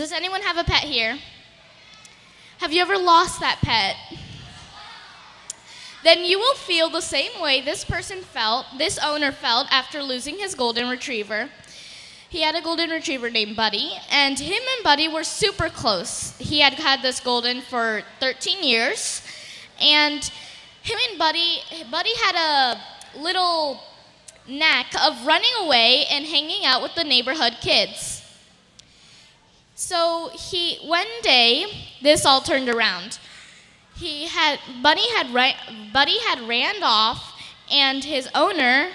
Does anyone have a pet here? Have you ever lost that pet? Then you will feel the same way this owner felt after losing his golden retriever. He had a golden retriever named Buddy, and him and Buddy were super close. He had had this golden for 13 years, and him and Buddy had a little knack of running away and hanging out with the neighborhood kids. So one day, this all turned around. Buddy had ran off, and his owner,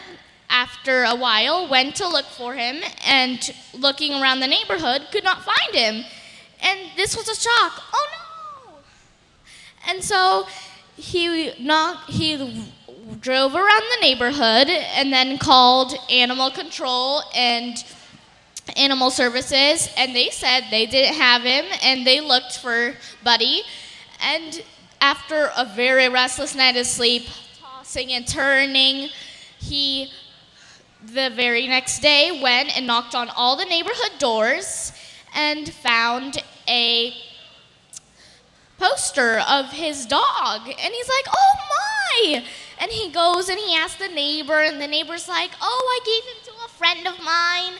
after a while, went to look for him, and looking around the neighborhood, could not find him. And this was a shock. Oh no! And so he drove around the neighborhood and then called animal control and animal services, and they said they didn't have him, and they looked for Buddy. And after a very restless night of sleep, tossing and turning, the very next day went and knocked on all the neighborhood doors and found a poster of his dog. And he's like, oh my! And he goes and he asks the neighbor, and the neighbor's like, oh, I gave him to a friend of mine.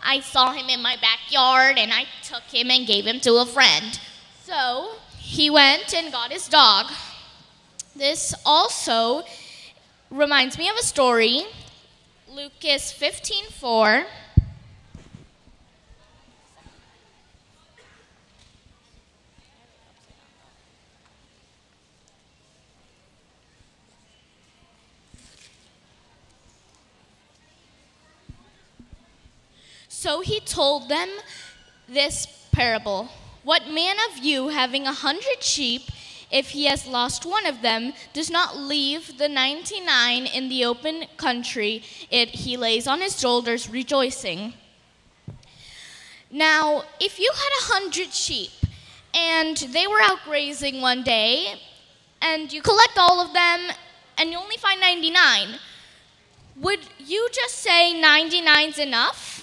I saw him in my backyard, and I took him and gave him to a friend. So he went and got his dog. This also reminds me of a story, Lucas 15:4. So he told them this parable. What man of you, having 100 sheep, if he has lost one of them, does not leave the 99 in the open country he lays on his shoulders, rejoicing? Now, if you had 100 sheep, and they were out grazing one day, and you collect all of them, and you only find 99, would you just say 99's enough?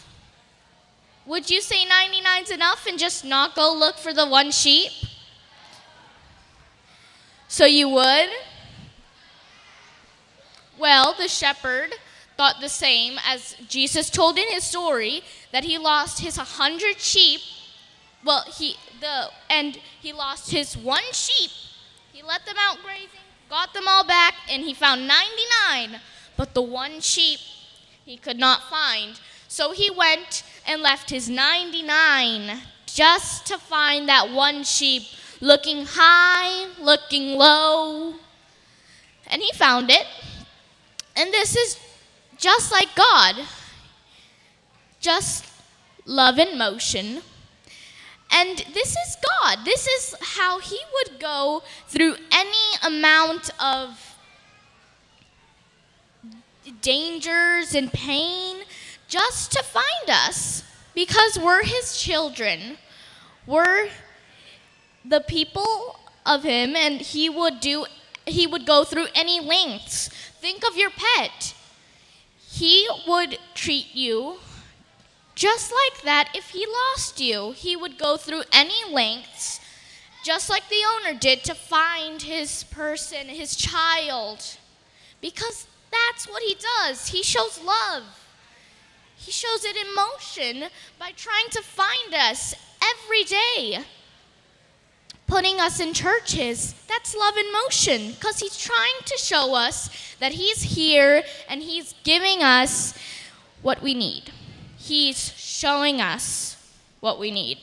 Would you say 99's enough and just not go look for the one sheep? So you would? Well, the shepherd thought the same, as Jesus told in his story that he lost his 100 sheep. Well, he lost his one sheep. He let them out grazing, got them all back, and he found 99. But the one sheep he could not find. So he went and left his 99 just to find that one sheep, looking high, looking low. And he found it. And this is just like God, just love in motion. And this is God. This is how he would go through any amount of dangers and pain just to find us, because we're his children. We're the people of him, and he would go through any lengths. Think of your pet. He would treat you just like that. If he lost you, he would go through any lengths, just like the owner did, to find his person, his child, because that's what he does. He shows love. He shows it in motion by trying to find us every day, putting us in churches. That's love in motion, because he's trying to show us that he's here and he's giving us what we need. He's showing us what we need.